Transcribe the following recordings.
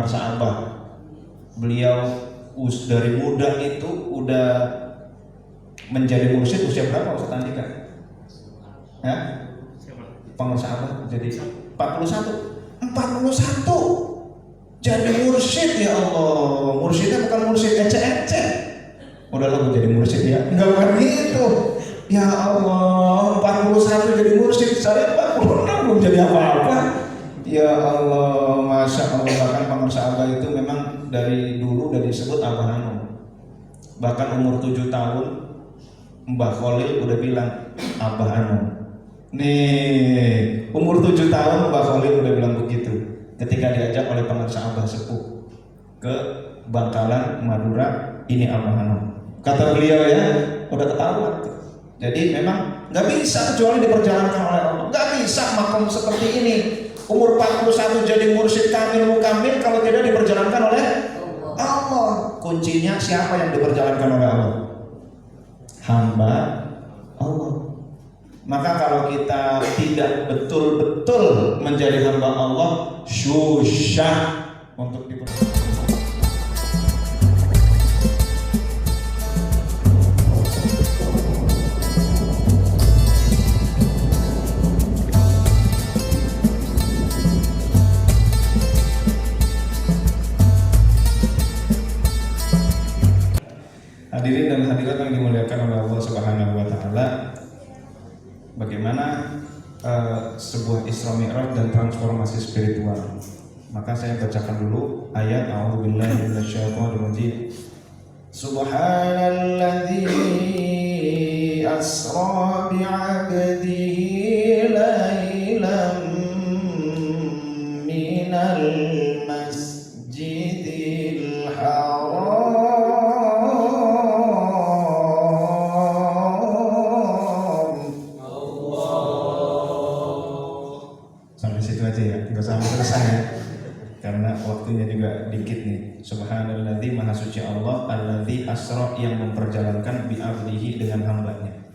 pengarsa Abah. Beliau dari muda itu udah menjadi mursyid usia berapa Ustaz Andika? Ya? Pengarsa Abah jadi 41 jadi mursyid. Ya Allah, mursyidnya bukan mursyid ece-ece. Udahlah gue jadi mursyid ya, enggak bukan gitu. Ya Allah, 41 jadi mursyid, saya 46 belum jadi apa-apa. Ya Allah, Masya Allah. Bahkan pengarsa Abah itu memang dari dulu udah disebut Abah Hanum. Bahkan umur 7 tahun Mbah Khalil udah bilang Abah Hanum. Nih, umur 7 tahun Mbah Khalil udah bilang begitu ketika diajak oleh pengarsa Abah sepuh ke Bangkalan, Madura, ini Abah Hanum. Kata beliau ya, udah ketahuan. Jadi memang nggak bisa kecuali diperjalankan oleh Allah. Nggak bisa makom seperti ini. Umur 41 jadi mursyid kamil mukamil kalau tidak diperjalankan oleh Allah. Kuncinya siapa yang diperjalankan oleh Allah? Hamba Allah. Maka kalau kita tidak betul-betul menjadi hamba Allah, susah untuk diperjalankan. Hadirin dan hadirat yang dimuliakan oleh Allah Subhanahu wa taala, bagaimana sebuah Isra Mi'raj dan transformasi spiritual. Maka saya bacakan dulu ayat A'udzubillahi minasyaitonir rajim. Subhanalladzi asra bi'abdihi lailan minal masjidil haram sampai selesai ya. Karena waktunya juga dikit nih. Subhanalladzi, maha suci Allah, alladzi asra, yang memperjalankan bi'abdihi, dengan hambanya.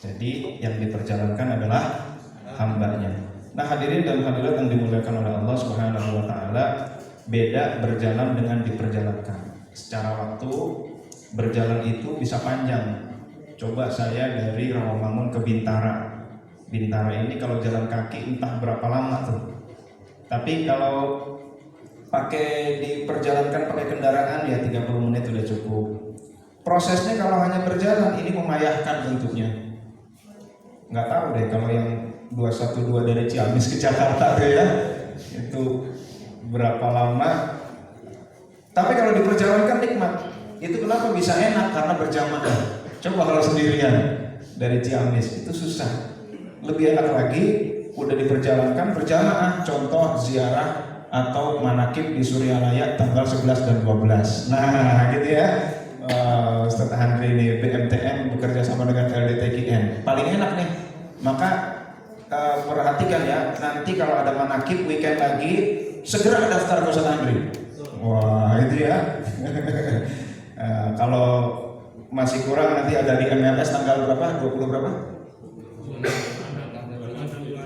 Jadi yang diperjalankan adalah hambanya. Nah hadirin dan hadirat yang dimuliakan oleh Allah Subhanahu wa taala, beda berjalan dengan diperjalankan. Secara waktu berjalan itu bisa panjang. Coba saya dari Rawamangun ke Bintara. Bintara ini kalau jalan kaki entah berapa lama tuh. Tapi kalau diperjalankan pakai kendaraan ya 30 menit sudah cukup. Prosesnya kalau hanya berjalan ini memayahkan tentunya. Nggak tahu deh kalau yang 212 dari Ciamis ke Jakarta tuh ya, itu berapa lama. Tapi kalau diperjalankan nikmat. Itu kenapa bisa enak? Karena berjamaah. Coba kalau sendirian dari Ciamis itu susah. Lebih enak lagi udah diperjalankan berjamaah, contoh ziarah atau manakib di Suryalaya tanggal 11 dan 12. Nah gitu ya, Ustaz Handri ini BMTN bekerja sama dengan LDTKN, paling enak nih. Maka perhatikan ya, nanti kalau ada manakib weekend lagi segera daftar ke Ustaz Handri. Wah itu ya. Kalau masih kurang nanti ada di MLS tanggal berapa? 20 berapa?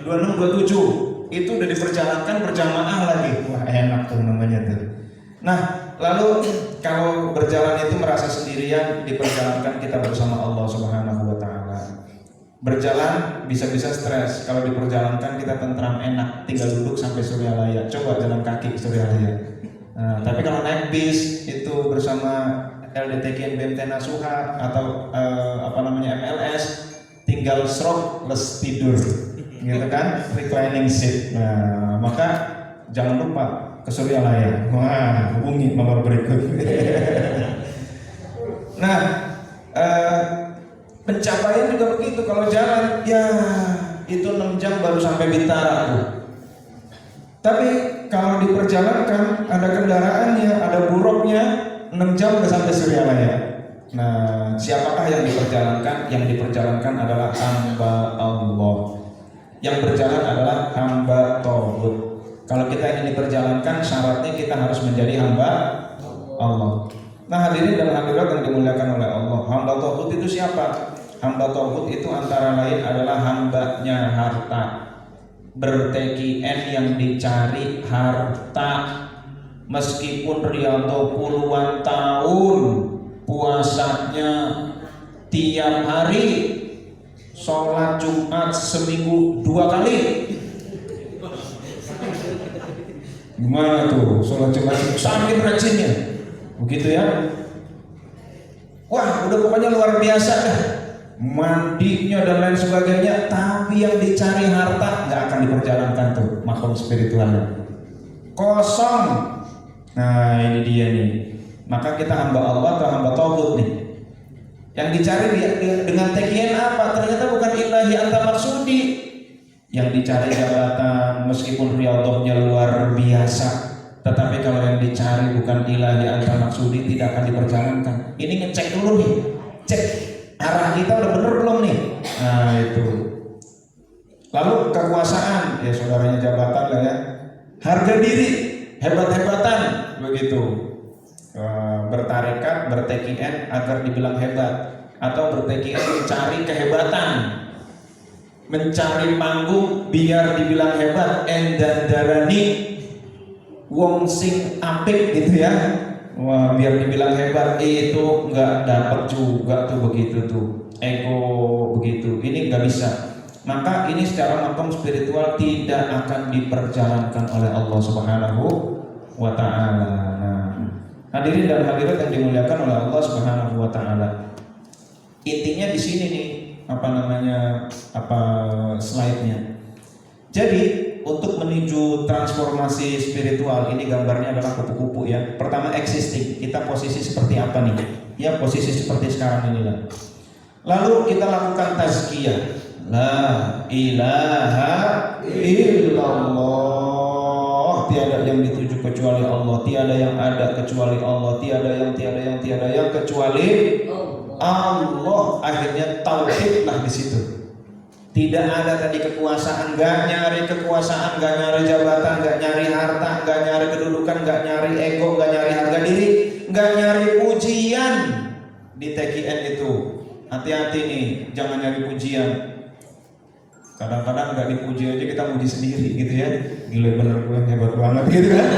26, 27 itu udah diperjalankan berjamaah lagi. Wah enak tuh namanya tuh. Nah lalu kalau berjalan itu merasa sendirian, diperjalankan kita bersama Allah Subhanahu wa taala. Berjalan bisa-bisa stres, kalau diperjalankan kita tentram enak, tinggal duduk sampai Suryalaya. Coba jalan kaki ke Suryalaya. Nah, tapi kalau naik bis itu bersama LDTKN BMT Nasuha atau MLS, tinggal stroke les tidur. Gitu kan, reclining seat. Nah, maka jangan lupa ke Suryalaya. Wah, hubungi nomor berikut. Nah, pencapaian juga begitu. Kalau jalan, ya itu 6 jam baru sampai Bintara tuh. Tapi kalau diperjalankan, ada kendaraannya, ada buruknya, 6 jam udah sampai Suryalaya. Nah, siapakah yang diperjalankan? Yang diperjalankan adalah hamba Allah. Yang berjalan adalah hamba tauhid. Kalau kita ingin diperjalankan, syaratnya kita harus menjadi hamba Allah. Nah hadirin dan hadirat yang dimuliakan oleh Allah, hamba tauhid itu siapa? Hamba tauhid itu antara lain adalah hambanya harta. BerTKN yang dicari harta. meskipun Riyadho puluhan tahun puasanya tiap hari, sholat Jumat seminggu 2 kali. Gimana tuh sholat Jumat saking rajinnya, begitu ya? Wah, udah pokoknya luar biasa dah, mandinya dan lain sebagainya. Tapi yang dicari harta nggak akan diperjalankan tuh makom spiritualnya, kosong. Nah ini dia nih. Maka kita hamba Allah atau hamba tauhid nih. Yang dicari dengan tekian apa? Ternyata bukan ilahi anta maksudi. Yang dicari jabatan, meskipun riyadhahnya luar biasa, tetapi kalau yang dicari bukan ilahi anta maksudi, tidak akan diperjalankan. Ini ngecek dulu nih, cek arah kita udah bener belum nih. Nah itu. Lalu kekuasaan, ya saudaranya jabatan lah ya. Harga diri, hebat-hebatan begitu. Bertarekat, bertekian agar dibilang hebat, atau bertekian mencari kehebatan, mencari panggung biar dibilang hebat, endan darani wong sing apik gitu ya. Wah, biar dibilang hebat itu nggak dapat juga tuh begitu tuh, ego begitu. Ini nggak bisa. Maka ini secara makom spiritual tidak akan diperjalankan oleh Allah Subhanahu wa Ta'ala. Nah, hadirin dan hadirat yang dimuliakan oleh Allah Subhanahu wa Ta'ala. Intinya di sini nih, slide-nya. Jadi, untuk menuju transformasi spiritual, ini gambarnya adalah kupu-kupu ya. Pertama existing, kita posisi seperti apa nih? Ya, posisi seperti sekarang inilah. Lalu kita lakukan tazkiyah. La ilaha illallah, tiada yang dituju kecuali Allah, tiada yang ada kecuali Allah, tiada yang kecuali Allah. Akhirnya tauhidlah di situ. Tidak ada tadi kekuasaan, gak nyari kekuasaan, gak nyari jabatan, gak nyari harta, gak nyari kedudukan, gak nyari ego, gak nyari harga diri, gak nyari pujian di TKN itu. Hati-hati nih, jangan nyari pujian. Kadang-kadang nggak dipuji aja kita muji sendiri gitu ya. Gila bener gue hebat banget gitu kan.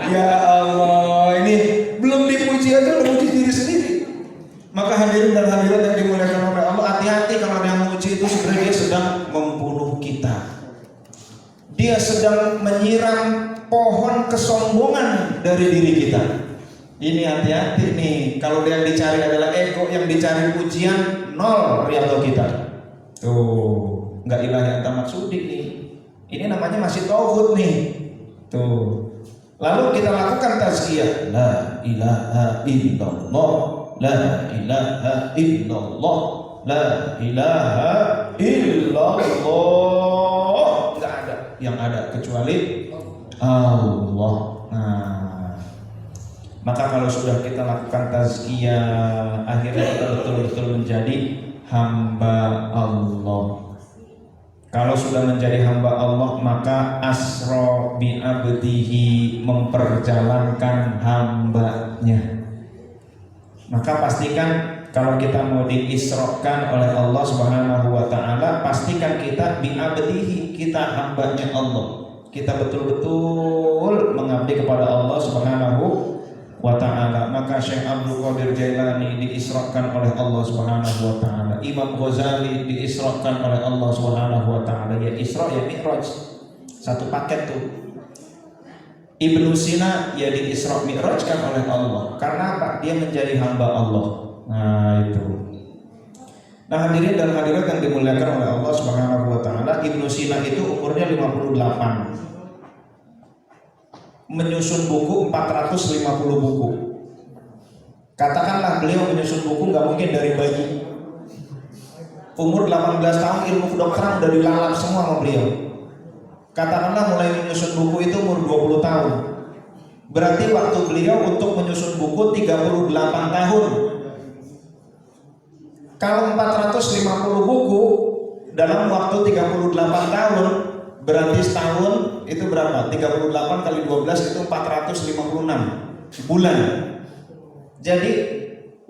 Ya Allah, ini belum dipuji aja udah muji diri sendiri. Maka hadirin dan hadirat yang dimuliakan oleh Allah, hati-hati kalau ada yang muji itu sebenarnya dia sedang membunuh kita. Dia sedang menyiram pohon kesombongan dari diri kita. Ini hati-hati nih. Kalau yang dicari adalah ego, yang dicari pujian, nol riyadhah kita. Tuh. Nggak ilahi anta maksudi nih. Ini namanya masih tauhid nih. Tuh. Lalu kita lakukan tazkiyah. La ilaha illallah. La ilaha illallah. La ilaha illallah. Nggak ada yang ada kecuali Allah. Nah, maka kalau sudah kita lakukan tazkiyah, akhirnya kita betul-betul menjadi hamba Allah. Kalau sudah menjadi hamba Allah, maka asra bi abdihi, memperjalankan hambanya. Maka pastikan kalau kita mau diisrokan oleh Allah Subhanahu wa Ta'ala, pastikan kita bi abdihi, kita hambanya Allah. Kita betul-betul mengabdi kepada Allah Subhanahu wa Ta'ala. Maka Syekh Abdul Qadir Jailani diisrokan oleh Allah Subhanahu wa Ta'ala. Imam Ghazali diisrokan oleh Allah Subhanahu wa Ta'ala. Ya Isra ya Mi'raj, satu paket tuh. Ibnu Sina ya diisra mi'rajkan oleh Allah. Karena apa? Dia menjadi hamba Allah. Nah itu. Nah hadirin dan hadirat yang dimuliakan oleh Allah Subhanahu wa Ta'ala, Ibnu Sina itu umurnya 58. Menyusun buku 450 buku. Katakanlah beliau menyusun buku nggak mungkin dari bayi. Umur 18 tahun ilmu kedokteran udah dilalap semua sama beliau. Katakanlah mulai menyusun buku itu umur 20 tahun. Berarti waktu beliau untuk menyusun buku 38 tahun. Kalau 450 buku dalam waktu 38 tahun, berarti setahun itu berapa? 38 kali 12 itu 456 bulan. Jadi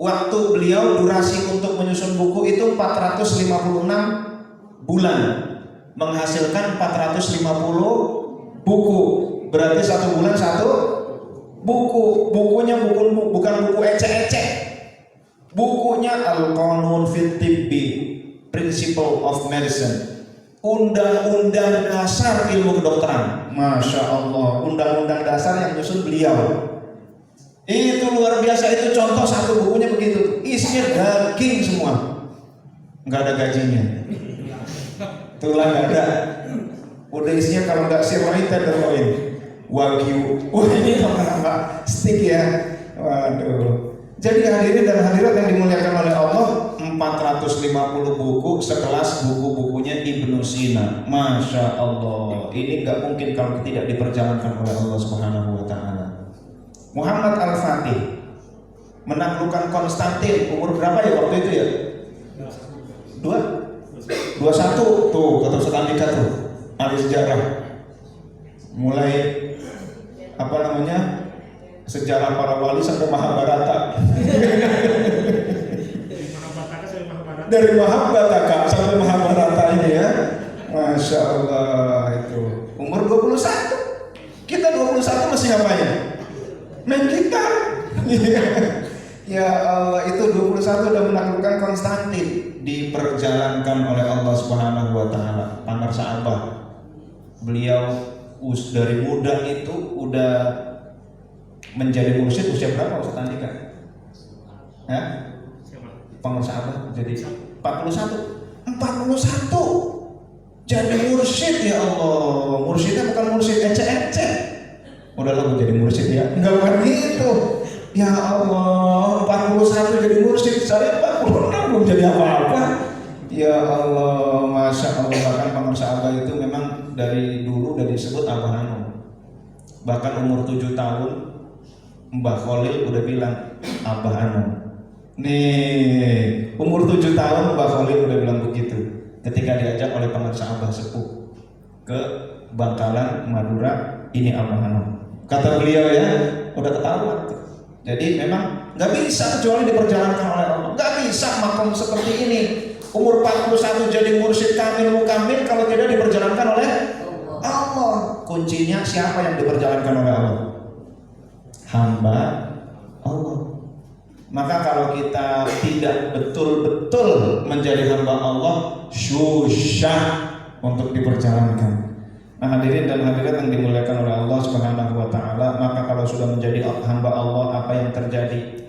waktu beliau durasi untuk menyusun buku itu 456 bulan, menghasilkan 450 buku. Berarti satu bulan satu Bukunya bukan buku ecek-ecek. Bukunya Al-Qanun fit Tibbi, Principle of Medicine. Undang-undang dasar ilmu kedokteran. Masya Allah, undang-undang dasar yang nyusun beliau. Itu luar biasa, itu contoh satu bukunya begitu. Isinya daging semua. Nggak ada gajinya. Tulang nggak ada. Udah isinya kalau nggak sirloin tenderloin, wagyu. Wah ini nama stick ya. Waduh. Jadi hadirin dan hadirat yang dimuliakan oleh Allah, 450 buku sekelas buku-bukunya Ibnu Sina. Masya Allah. Ini nggak mungkin kalau tidak diperjalankan oleh Allah Subhanahu Wa Taala. Muhammad Al-Fatih menaklukkan Konstantin umur berapa ya waktu itu ya? 21 tuh kata Ustaz Andika tuh ahli sejarah, mulai apa namanya sejarah para wali sampai Mahabharata. Dari Mahabharata sampai Mahabharata ini ya, Masya Allah. Itu umur 21, kita 21 masih ngapain? Main gitar. Ya Allah, itu 21 udah menaklukkan Konstantin. Diperjalankan oleh Allah Subhanahu Wa Taala. Pamar sahabat, beliau dari muda itu udah menjadi mursyid usia berapa Ustaz Andika? Ya? Pamar sahabat jadi 41 jadi mursyid. Ya Allah, mursyidnya bukan mursyid ecek-ecek. Udahlah gue jadi mursyid ya. Enggak bukan gitu. Ya Allah, 41 jadi mursyid, saya 46 belum jadi apa-apa. Ya Allah, Masya Allah. Bahkan Pamar sahabat itu memang dari dulu udah disebut Abah Hanum. Bahkan umur 7 tahun Mbah Khalil udah bilang Abah Hanum. Nih, umur 7 tahun Mbah Khalil udah bilang begitu ketika diajak oleh Pamar sahabat sepuh ke Bangkalan, Madura, ini Abah Hanum. Kata beliau ya, udah ketahuan. Jadi memang nggak bisa kecuali diperjalankan oleh Allah. Nggak bisa makom seperti ini. Umur 41 jadi mursyid kamil mukamil kalau tidak diperjalankan oleh Allah. Kuncinya siapa yang diperjalankan oleh Allah? Hamba Allah. Maka kalau kita tidak betul-betul menjadi hamba Allah, susah untuk diperjalankan. Nah hadirin dan hadirat yang dimuliakan oleh Allah Subhanahu Wa Taala, maka kalau sudah menjadi hamba Allah, apa yang terjadi?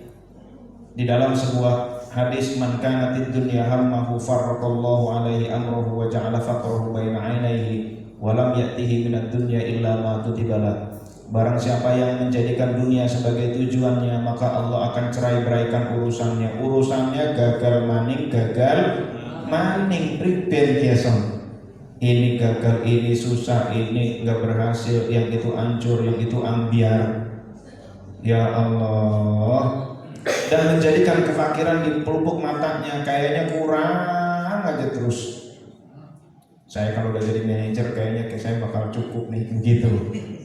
Di dalam sebuah hadis, man kanatid dunya hammahu farraqallahu alaihi amruhu wa ja'ala faqrahu baina 'ainaihi wa lam ya'tihi minad dunya illa ma kutibalah. Barang siapa yang menjadikan dunia sebagai tujuannya, maka Allah akan cerai-beraikan urusannya. Urusannya gagal maning priben kiason. Ini gagal, ini susah, ini nggak berhasil, yang itu hancur, yang itu ambiar. Ya Allah. Dan menjadikan kefakiran di pelupuk matanya, kayaknya kurang aja terus. Saya kalau udah jadi manajer kayaknya saya bakal cukup nih gitu.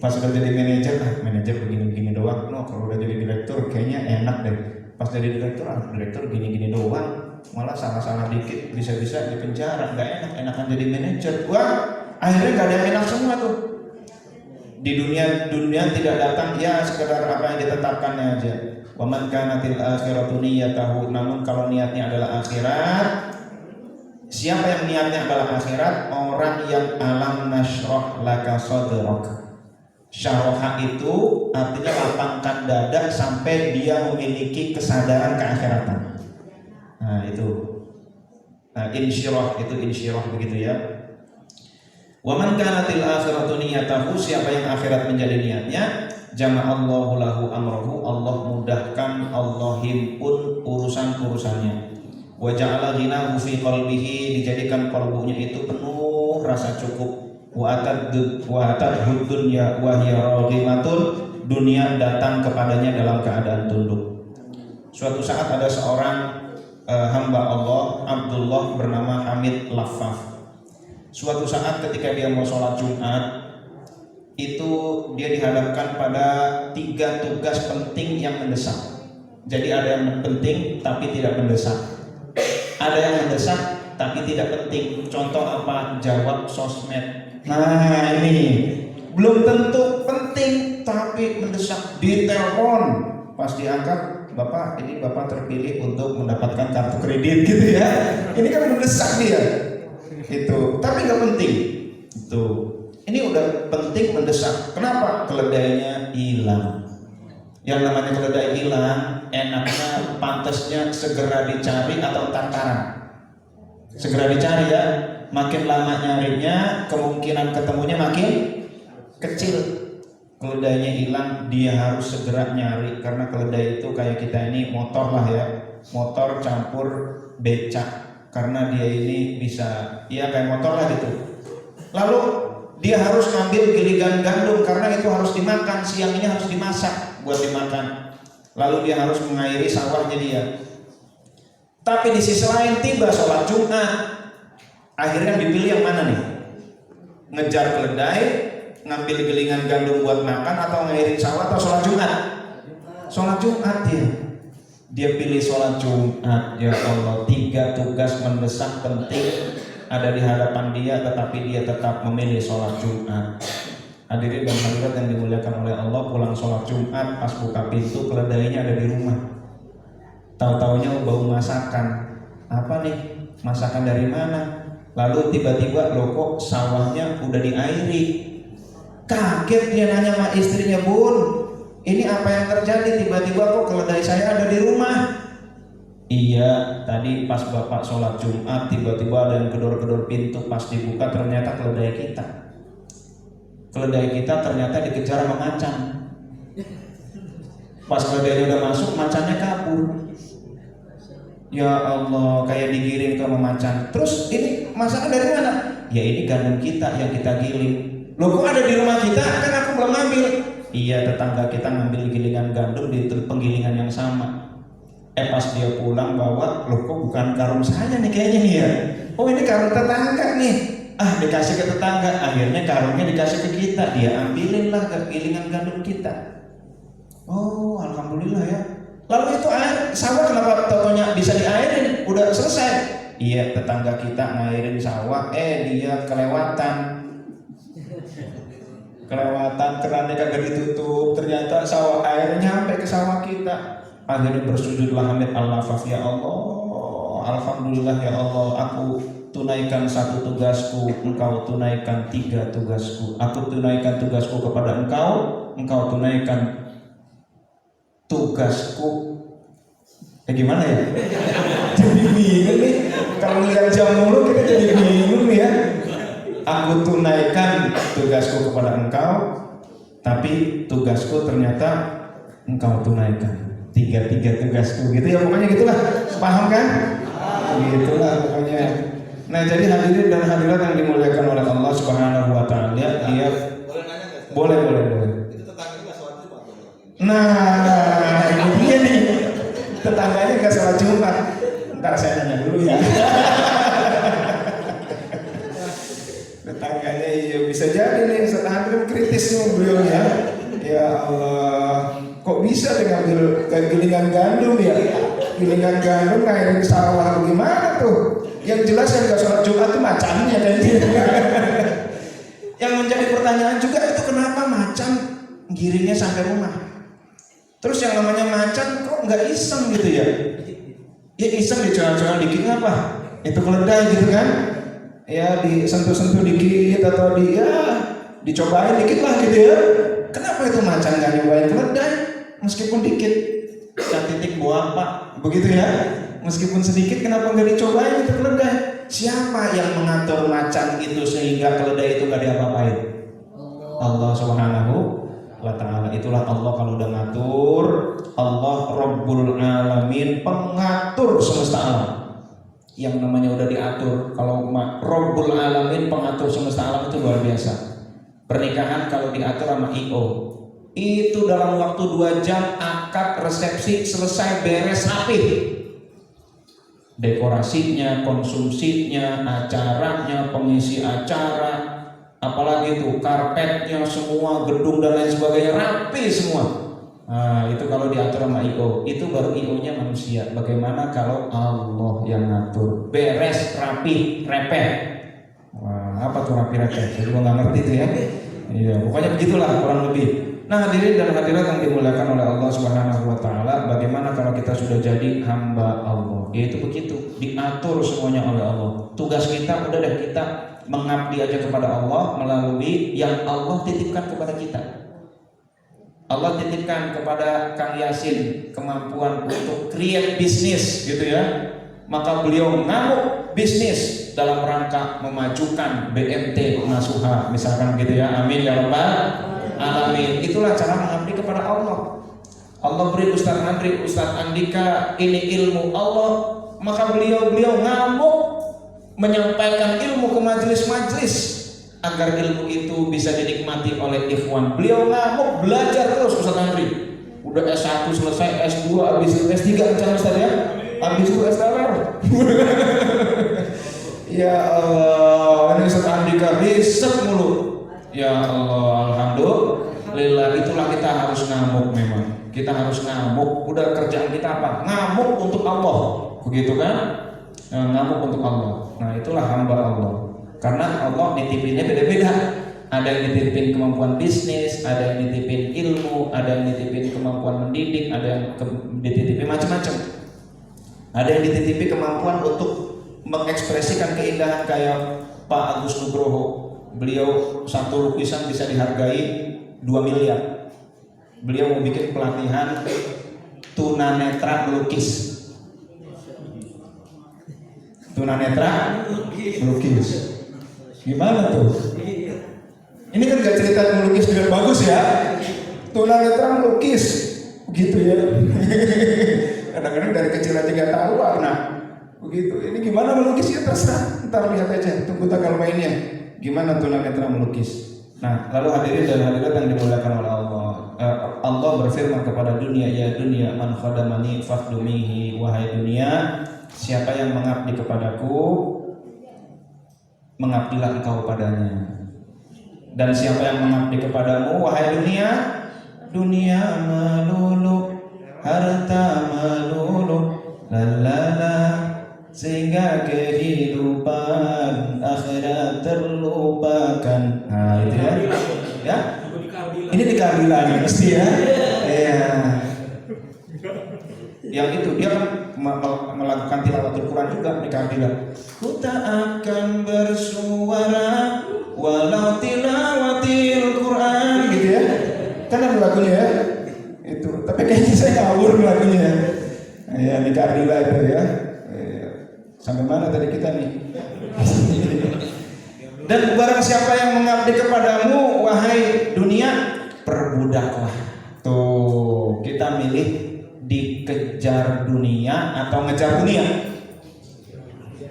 Pas udah jadi manajer, manajer begini-begini doang. No, kalau udah jadi direktur kayaknya enak deh. Pas jadi direktur, direktur gini-gini doang. Malah salah-salah dikit bisa-bisa di penjara. Nggak enakan jadi manajer. Wah, akhirnya nggak ada yang enak semua tuh. Di dunia tidak datang ya sekedar apa yang ditetapkannya aja. Wa man kanatil akhiratu niyyatahu, namun kalau niatnya adalah akhirat, siapa yang niatnya adalah akhirat? Orang yang alam nashrah laka sadrak. Syarah itu artinya lapangkan dada sampai dia memiliki kesadaran keakhiratan. Nah itu, insyirah itu insyirah begitu ya. Wa man kanatil akhiratu niyyatahu, siapa yang akhirat menjadi niatnya, jama'allahu lahu amrahu, Allah mudahkan, Allah himpun urusan-urusannya. Wa ja'ala ghinahu fi qalbihi, dijadikan qalbunya itu penuh rasa cukup. Wa atadhud dunya wa hiya raghimatun, dunia datang kepadanya dalam keadaan tunduk. Suatu saat ada seorang hamba Allah, Abdullah bernama Hamid Laffaf. Suatu saat ketika dia mau sholat Jumat, itu dia dihadapkan pada 3 tugas penting yang mendesak. Jadi ada yang penting tapi tidak mendesak, ada yang mendesak tapi tidak penting. Contoh apa? Jawab sosmed. Nah ini belum tentu penting, tapi mendesak, ditelepon, pas diangkat, Bapak, ini Bapak terpilih untuk mendapatkan kartu kredit gitu ya. Ini kan mendesak dia. Itu, tapi nggak penting. Itu, ini udah penting mendesak. Kenapa? Keledainya hilang. Yang namanya keledai hilang, enaknya, pantasnya segera dicari atau tantaran. Segera dicari ya. Makin lama nyarinya, kemungkinan ketemunya makin kecil. Keledainya hilang, dia harus segera nyari, karena keledai itu kayak kita ini motor lah ya, motor campur becak, karena dia ini bisa, ya kayak motor lah gitu. Lalu dia harus ngambil gilingan gandum karena itu harus dimakan, siang ini harus dimasak buat dimakan. Lalu dia harus mengairi sawahnya dia. Tapi di sisi lain tiba sholat Jumat, akhirnya dipilih yang mana nih? Ngejar keledai, ngambil gilingan gandum buat makan, atau ngairin sawah, atau sholat Jumat? Sholat Jumat dia pilih sholat Jumat. Ya Allah, 3 tugas mendesak penting ada di hadapan dia, tetapi dia tetap memilih sholat Jumat. Hadirin dan hadirat yang dimuliakan oleh Allah, pulang sholat Jumat, pas buka pintu keledainya ada di rumah. Tahu-taunya bau masakan. Apa nih? Masakan dari mana? Lalu tiba-tiba loh kok sawahnya udah diairi. Kaget dia nanya sama istrinya, Bun, ini apa yang terjadi? Tiba-tiba kok keledai saya ada di rumah. Iya, tadi pas Bapak sholat Jumat tiba-tiba ada yang gedor-gedor pintu, pas dibuka ternyata keledai kita. Keledai kita ternyata dikejar sama macan. Pas keledainya udah masuk, macannya kabur. Ya Allah, kayak digiring ke macan. Terus ini masakan dari mana? Ya ini gandum kita yang kita giling. Loh kok ada di rumah kita? Kan aku belum ngambil. Iya, tetangga kita ngambil gilingan gandum di penggilingan yang sama. Pas dia pulang bawa, loh kok bukan karung saya nih kayaknya nih ya. Oh ini karung tetangga nih. Ah dikasih ke tetangga, akhirnya karungnya dikasih ke kita. Dia ambilin lah gilingan gandum kita. Oh alhamdulillah ya. Lalu itu air sawah kenapa totonya bisa diairin? Udah selesai. Iya, tetangga kita ngairin sawah, dia kelewatan. Kerannya kagak ditutup, ternyata sawah airnya nyampe ke sawah kita. Akhirnya bersujudlah hamid al-lafaz, ya Allah, alhamdulillah ya Allah, aku tunaikan 1 tugasku, engkau tunaikan 3 tugasku. Aku tunaikan tugasku kepada engkau tunaikan tugasku. Gimana ya? Jadi bingung nih. Kalau lihat jam mulu kita jadi bingung ya. Aku tunaikan tugasku kepada engkau, tapi tugasku ternyata engkau tunaikan. 3 tugasku gitu ya, pokoknya gitulah. Paham kan? Gitulah pokoknya. Nah, jadi hadirin dan hadirat yang dimuliakan oleh Allah Subhanahu wa taala, dia boleh. Itu tetangganya enggak sholat Jumat. Nah, ini dia nih. Tetangganya enggak sholat Jumat. Ntar saya nanya dulu ya. Tetangganya iya bisa jadi nih, setangan kritis nih beliau ya. Ya Allah, kok bisa ngambil gilingan gandum ya? Gilingan gandum ngairin sawah gimana tuh? Yang jelas yang gak sholat Jumat tuh macannya kayaknya. Yang menjadi pertanyaan juga itu kenapa macan giringnya sampai rumah? Terus yang namanya macan kok nggak iseng gitu ya? Ya iseng dicoba-coba dikit apa? Itu keledai gitu kan? Ya disentuh-sentuh dikit atau dicobain dikit lah gitu ya. Kenapa itu macan nggak nyobain keledai meskipun dikit? Titik buah apa? Begitu ya? Meskipun sedikit, kenapa nggak dicobain itu keledai? Siapa yang mengatur macan itu sehingga keledai itu nggak diapa-apain? Allah Subhanahu wa taala. Itulah Allah kalau udah ngatur. Allah Rabbul Alamin, pengatur semesta alam. Yang namanya udah diatur. Kalau Rabbul Alamin, pengatur semesta alam, itu luar biasa. Pernikahan kalau diatur sama IO, itu dalam waktu 2 jam akad, resepsi selesai, beres rapi. Dekorasinya, konsumsinya, acaranya, pengisi acara, apalagi itu karpetnya, semua gedung dan lain sebagainya rapi semua. Nah, itu kalau diatur sama IO, itu baru IO-nya manusia. Bagaimana kalau Allah yang ngatur? Beres, rapi, repeh. Wah, apa tuh rapi repeh? Saya juga nggak ngerti itu ya. Iya, pokoknya begitulah kurang lebih. Nah, hadirin dan hadirat yang dimuliakan oleh Allah Subhanahu wa taala, bagaimana kalau kita sudah jadi hamba Allah? Yaitu begitu, diatur semuanya oleh Allah. Tugas kita udah deh, kita mengabdi aja kepada Allah melalui yang Allah titipkan kepada kita. Allah titipkan kepada Kang Yasin kemampuan untuk create bisnis gitu ya. Maka beliau ngamuk bisnis dalam rangka memajukan BMT Nasuha misalkan gitu ya. Amin ya rabbal alamin. Itulah cara mengabdi kepada Allah. Allah beri Ustaz Andika ini ilmu Allah, maka beliau ngamuk menyampaikan ilmu ke majelis-majelis agar ilmu itu bisa dinikmati oleh ikhwan. Beliau ngamuk belajar terus Ustaz Andri. Udah S1 selesai, S2, habis itu S3 rencana Ustaz ya. Habis itu S3. Ya Allah, ini Ustaz Andika riset mulu. Ya Allah, alhamdulillah, itulah kita harus ngamuk memang. Kita harus ngamuk. Udah kerjaan kita apa? Ngamuk untuk Allah. Begitu kan? Ngamuk untuk Allah. Nah, itulah hamba Allah. Karena Allah nitipinnya beda-beda. Ada yang nitipin kemampuan bisnis, ada yang nitipin ilmu, ada yang nitipin kemampuan mendidik, ada yang dititipin macam-macam. Ada yang dititipi kemampuan untuk mengekspresikan keindahan kayak Pak Agus Nugroho. Beliau satu lukisan bisa dihargai 2 miliar. Beliau mau bikin pelatihan tunanetra melukis. Tunanetra melukis. Gimana tuh? Ini kan gak cerita melukis dengan bagus ya. Tunanetra melukis, begitu ya. Kadang-kadang dari kecil aja gak tahu warna. Begitu. Ini gimana melukisnya terserah. Ntar lihat aja. Tunggu tanggal mainnya. Gimana tunanetra melukis. Nah, lalu hadirin dan hadirat yang dimuliakan oleh Allah. Allah berfirman kepada dunia, ya dunia man khadamani fakhdumihi, wahai dunia, siapa yang mengabdi kepadaku, mengabdilah engkau padanya. Dan siapa yang mengabdi kepadamu, wahai dunia, dunia melulu, harta melulu, lalala, sehingga kehidupan akhirat terlupakan. Nah itu ya. Ini di Kabilan mesti ya. Iya. Yang itu dia kan melakukan tilawatul Quran juga di Kabilan. Ku tak akan bersuara walau tilawatil Quran gitu ya. Kan ada lagunya ya. Itu. Tapi kayaknya saya ngawur lagunya. Ya di Kabilan itu ya. Sampai mana tadi kita nih? Dan barang siapa yang mengabdi kepadamu, wahai dunia, perbudaklah. Tuh, kita milih dikejar dunia atau ngejar dunia.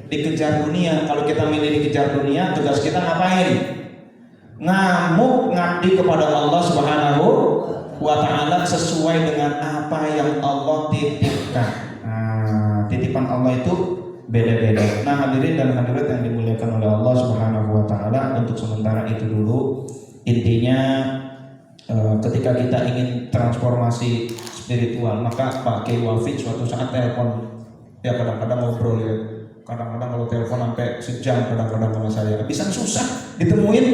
Dikejar dunia. Kalau kita milih dikejar dunia, tugas kita ngapain? Ngamuk ngabdi kepada Allah Subhanahu wa taala sesuai dengan apa yang Allah titipkan. Nah, titipan Allah itu beda-beda. Nah, hadirin dan hadirat yang dimuliakan oleh Allah Subhanahu wa taala, untuk sementara itu dulu. Intinya ketika kita ingin transformasi spiritual, maka Pak Kiai Wafid suatu saat telepon. Ya kadang-kadang ngobrol ya. Kadang-kadang kalau telepon sampai sejam kadang-kadang sama saya. Bisa susah ditemuin,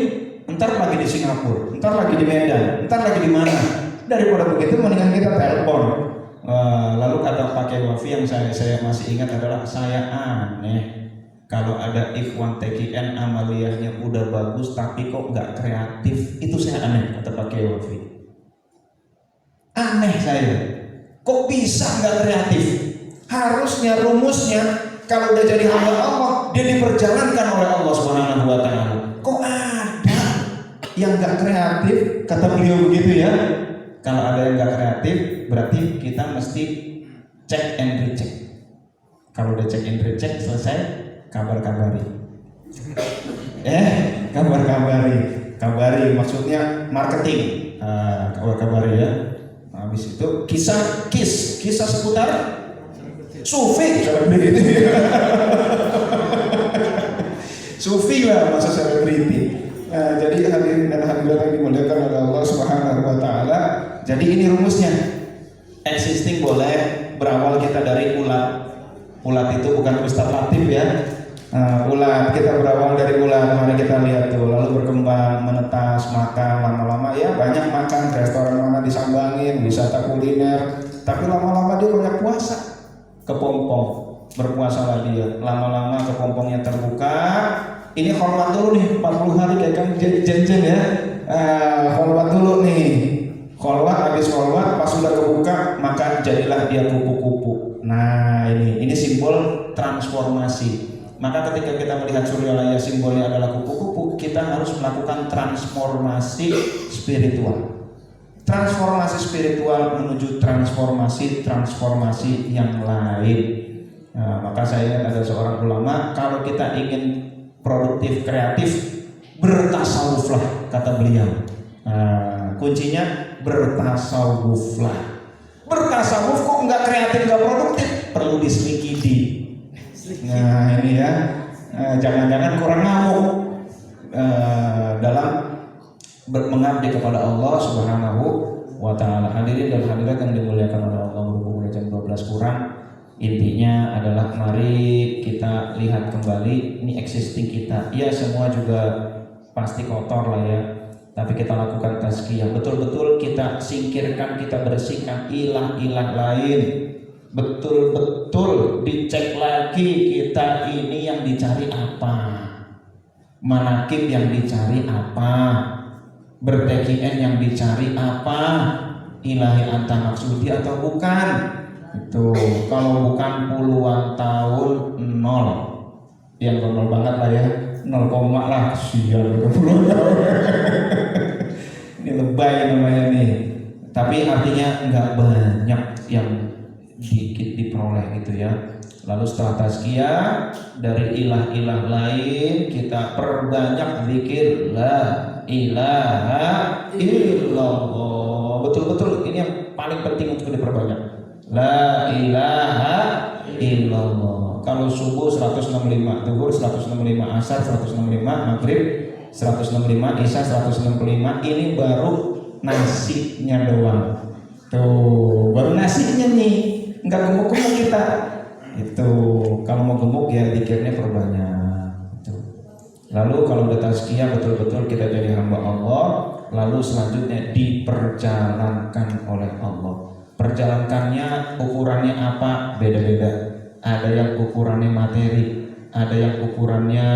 entar lagi di Singapura, entar lagi di Medan, entar lagi di mana. Daripada begitu mendingan kita telepon. Lalu kata Pak Kiai Wafi yang saya masih ingat adalah, saya aneh kalau ada ikhwan TKN amaliyahnya udah bagus tapi kok nggak kreatif. Itu saya aneh, kata Pak Kiai Wafi. Aneh saya, kok bisa nggak kreatif? Harusnya rumusnya kalau udah jadi hamba Allah, dia diperjalankan oleh Allah Subhanahu wa taala. Kok ada yang nggak kreatif? Kata beliau begitu ya. Kalau ada yang nggak kreatif, berarti kita mesti check and recheck. Kalau udah check and recheck selesai, kabar-kabari. Kabari maksudnya marketing. Kabar-kabari ya. Habis itu kisah seputar sufi, selebriti. Sufi lah masa selebriti. Jadi hadirin dan hadirat yang dimuliakan oleh Allah Subhanahu wa taala. Jadi ini rumusnya. Existing boleh, berawal kita dari ulat. Ulat itu bukan Ustaz Latif ya. Ulat, kita berawal dari ulat, mari kita lihat tuh, lalu berkembang, menetas, makan, lama-lama ya banyak makan, restoran mana disambangin, wisata kuliner, tapi lama-lama dia banyak puasa, kepompong, berpuasalah dia, lama-lama kepompongnya terbuka, ini hormat dulu nih, 40 hari kayak kan jadi janjian ya, hormat dulu nih, kholwat, habis kholwat, pas sudah kebuka, maka jadilah dia kupu-kupu. Nah ini simbol transformasi. Maka ketika kita melihat Suryalaya simbolnya adalah kupu-kupu, kita harus melakukan transformasi spiritual. Transformasi spiritual menuju transformasi yang lain. Nah, maka saya ingat ada seorang ulama, kalau kita ingin produktif, kreatif, bertasawuflah, kata beliau. Nah, kuncinya bertasawuflah. Bertasawuf kok nggak kreatif, nggak produktif, perlu diselidiki. Nah ini ya, jangan-jangan kurang ngamuk dalam mengabdi kepada Allah Subhanahu wa Ta'ala. Hadirin dan hadirat yang dimuliakan oleh Allah, berhubung jam 12 kurang. Intinya adalah mari kita lihat kembali ini existing kita. Ya semua juga pasti kotor lah ya, tapi kita lakukan tazkiyah, betul-betul kita singkirkan, kita bersihkan ilah-ilah lain. Betul-betul dicek lagi kita ini yang dicari apa, manakib yang dicari apa, bertekien yang dicari apa, ilahi anta maksudi atau bukan. Itu kalau bukan puluhan tahun nol, yang nol banget lah ya, 0, lah sial puluhan tahun. Ini lebay namanya nih, tapi artinya nggak banyak yang dikit diperoleh gitu ya. Lalu setelah tazkiyah dari ilah-ilah lain, kita perbanyak zikir la ilaha illallah. Betul-betul ini yang paling penting untuk diperbanyak, la ilaha illallah. Kalau subuh 165, zuhur 165, asar 165, maghrib 165, isya 165. Ini baru nasinya doang. Tuh, baru nasinya nih. Enggak gemuk-gemuk kita. Itu kalau mau gemuk ya zikirnya perbanyak. Itu. Lalu kalau udah tazkiyah betul-betul kita jadi hamba Allah, lalu selanjutnya diperjalankan oleh Allah. Perjalankannya ukurannya apa? Beda-beda. Ada yang ukurannya materi, ada yang ukurannya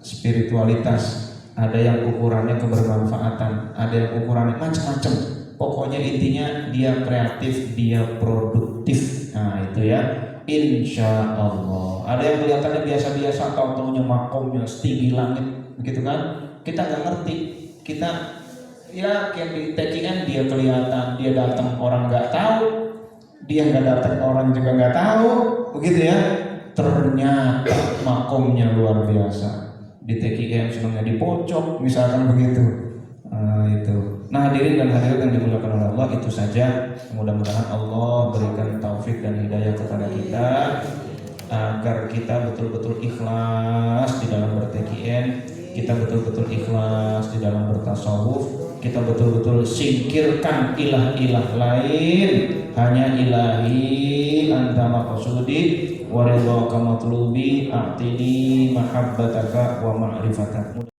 spiritualitas, ada yang ukurannya kebermanfaatan, ada yang ukurannya macam-macam. Pokoknya intinya dia kreatif, dia produktif. Nah itu ya, insya Allah. Ada yang kelihatannya biasa-biasa, tahu-tahunya makomnya setinggi langit, begitu kan? Kita nggak ngerti. Kita ya kayak di TKN dia kelihatan, dia datang orang nggak tahu, dia nggak datang orang juga nggak tahu, begitu ya. Ternyata makomnya luar biasa. Di TKN senangnya di pojok, misalkan begitu. Itu. Nah hadirin dan hadirat yang dimuliakan oleh Allah, itu saja. Mudah-mudahan Allah berikan taufik dan hidayah kepada kita agar kita betul-betul ikhlas di dalam bertekien, kita betul-betul ikhlas di dalam bertasawuf, kita betul-betul singkirkan ilah-ilah lain, hanya ilahi anta maqsudi wa ridhaka matlubi a'tini mahabbataka wa ma'rifataka.